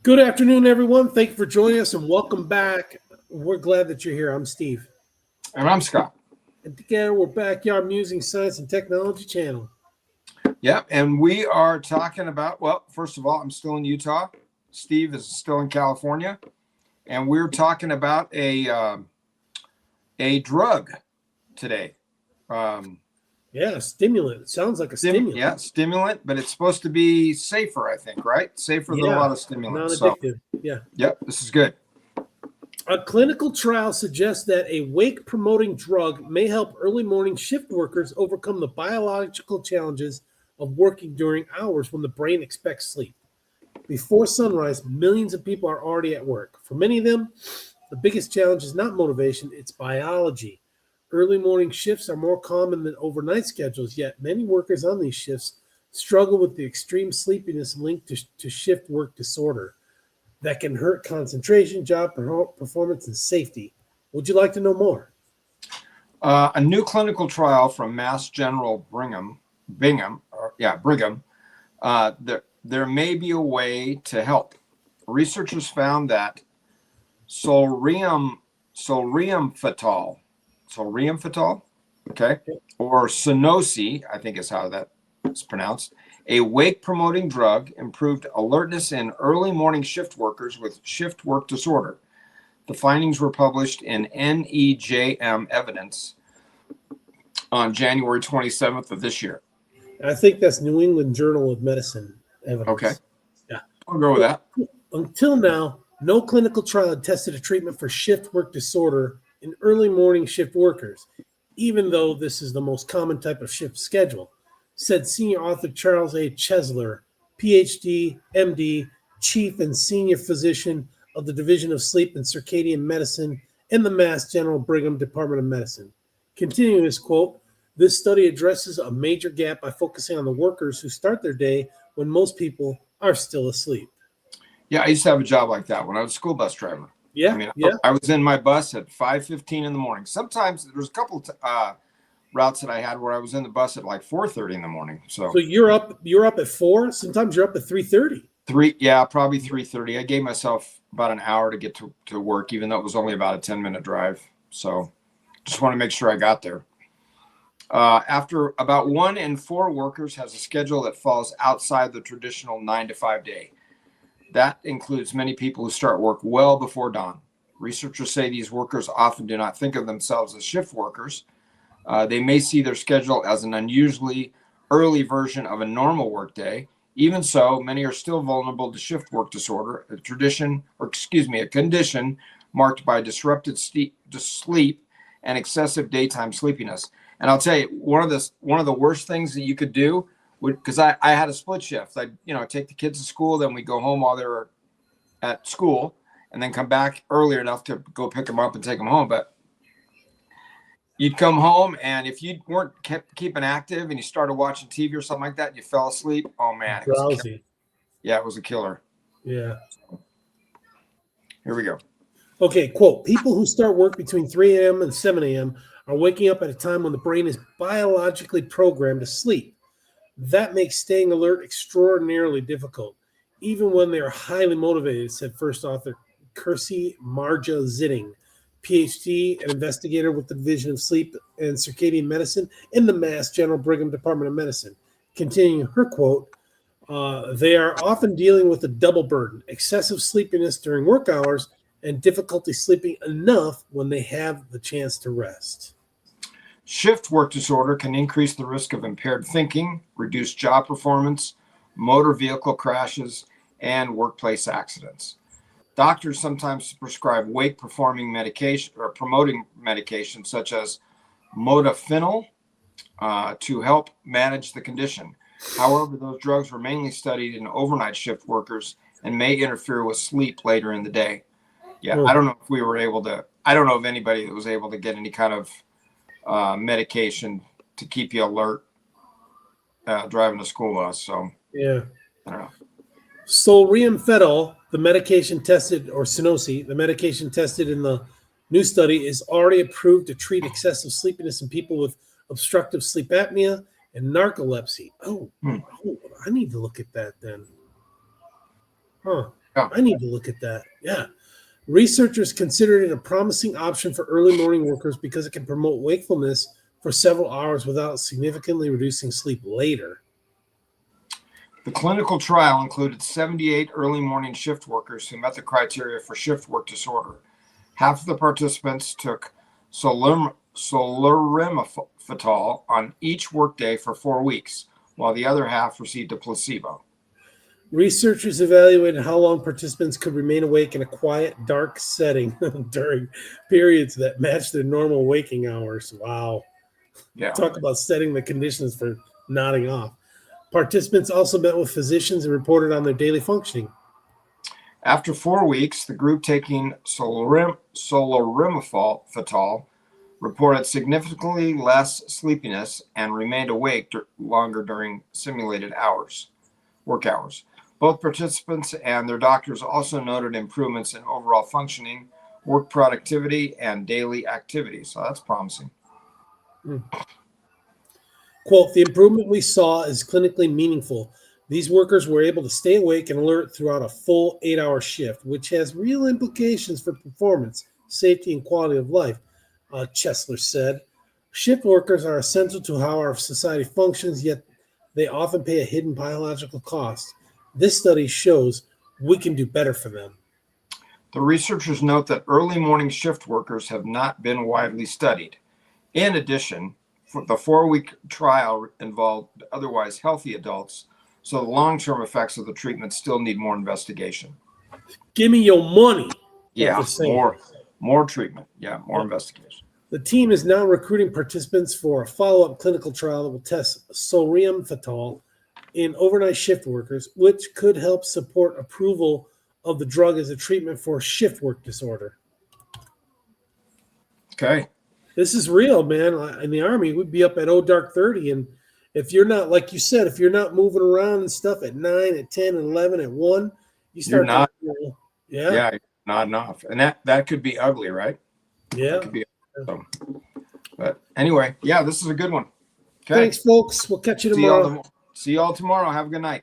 Good afternoon, everyone. Thank you for joining us and welcome back. We're glad that you're here. I'm Steve. And I'm Scott. And together we're Backyard Musing Science and Technology channel. Yeah, and we are talking about, well, first of all, I'm still in Utah. Steve is still in California. And we're talking about a drug today. Stimulant. It sounds like a stimulant. Yeah, stimulant, but it's supposed to be safer, I think, right? Safer than a lot of stimulants. Non-addictive. Yep, this is good. A clinical trial suggests that a wake-promoting drug may help early morning shift workers overcome the biological challenges of working during hours when the brain expects sleep. Before sunrise, millions of people are already at work. For many of them, the biggest challenge is not motivation, it's biology. Early morning shifts are more common than overnight schedules, yet many workers on these shifts struggle with the extreme sleepiness linked to shift work disorder that can hurt concentration, job performance, and safety. Would you like to know more? A new clinical trial from Mass General Brigham, there may be a way to help. Researchers found that solriamfetol, okay, or Sunosi, I think is how that is pronounced, a wake-promoting drug, improved alertness in early morning shift workers with shift work disorder. The findings were published in NEJM Evidence on January 27th of this year. I think that's New England Journal of Medicine evidence. Okay. Yeah. I'll go with that. Until now, no clinical trial had tested a treatment for shift work disorder in early morning shift workers, even though this is the most common type of shift schedule, said senior author Charles A. Chesler, PhD, MD, chief and senior physician of the Division of Sleep and Circadian Medicine in the Mass General Brigham Department of Medicine. Continuing his quote, "This study addresses a major gap by focusing on the workers who start their day when most people are still asleep." Yeah, I used to have a job like that when I was a school bus driver. I was in my bus at 5:15 in the morning. Sometimes there was a couple routes that I had where I was in the bus at like 4:30 in the morning. So you're up at 4. Sometimes you're up at 3:30. Probably 3:30. I gave myself about an hour to get to work, even though it was only about a 10-minute drive. So just want to make sure I got there. After about 1 in 4 workers has a schedule that falls outside the traditional 9 to 5 day. That includes many people who start work well before dawn. Researchers say these workers often do not think of themselves as shift workers. They may see their schedule as an unusually early version of a normal workday. Even so, many are still vulnerable to shift work disorder, a condition marked by disrupted sleep and excessive daytime sleepiness. And I'll tell you, one of the worst things that you could do, because I had a split shift. I'd take the kids to school, then we go home while they were at school, and then come back earlier enough to go pick them up and take them home. But you'd come home, and if you weren't keeping active and you started watching TV or something like that, and you fell asleep, oh man, it was drowsy. It was a killer. Yeah. Here we go. Okay, quote, "People who start work between 3 a.m. and 7 a.m. are waking up at a time when the brain is biologically programmed to sleep. That makes staying alert extraordinarily difficult, even when they are highly motivated," said first author Kirsi Marja Zitting, PhD and investigator with the Division of Sleep and Circadian Medicine in the Mass General Brigham Department of Medicine. Continuing her quote, "They are often dealing with a double burden, excessive sleepiness during work hours and difficulty sleeping enough when they have the chance to rest." Shift work disorder can increase the risk of impaired thinking, reduced job performance, motor vehicle crashes, and workplace accidents. Doctors sometimes prescribe wake promoting medication such as modafinil to help manage the condition. However, those drugs were mainly studied in overnight shift workers and may interfere with sleep later in the day. Yeah, I don't know of anybody that was able to get any kind of medication to keep you alert driving a school bus. So yeah, I don't know. Solriamfetol, the medication tested, or Sunosi, the medication tested in the new study, is already approved to treat excessive sleepiness in people with obstructive sleep apnea and narcolepsy. I need to look at that then. Huh. Yeah. I need to look at that. Yeah. Researchers considered it a promising option for early morning workers because it can promote wakefulness for several hours without significantly reducing sleep later. The clinical trial included 78 early morning shift workers who met the criteria for shift work disorder. Half of the participants took solriamfetol on each workday for 4 weeks, while the other half received a placebo. Researchers evaluated how long participants could remain awake in a quiet, dark setting during periods that matched their normal waking hours. Wow. Yeah. Talk about setting the conditions for nodding off. Participants also met with physicians and reported on their daily functioning. After 4 weeks, the group taking solriamfetol reported significantly less sleepiness and remained awake longer during simulated work hours. Both participants and their doctors also noted improvements in overall functioning, work productivity, and daily activity. So that's promising. Quote, the improvement we saw is clinically meaningful. These workers were able to stay awake and alert throughout a full 8-hour shift, which has real implications for performance, safety, and quality of life, Chesler said. Shift workers are essential to how our society functions, yet they often pay a hidden biological cost. This study shows we can do better for them. The researchers note that early morning shift workers have not been widely studied. In addition, the 4-week trial involved otherwise healthy adults, so the long-term effects of the treatment still need more investigation. Give me your money. Yeah, more treatment. Yeah, more investigation. The team is now recruiting participants for a follow-up clinical trial that will test solriamfetol in overnight shift workers, which could help support approval of the drug as a treatment for shift work disorder. Okay. This is real, man. In the Army, we'd be up at dark 30, and if you're not, like you said, if you're not moving around and stuff at 9, at 10, and 11, at 1, you start not. Yeah, you're nodding off, and that could be ugly, right? Yeah. That could be. But anyway, yeah, this is a good one. Okay. Thanks, folks. We'll catch you tomorrow. See y'all tomorrow. Have a good night.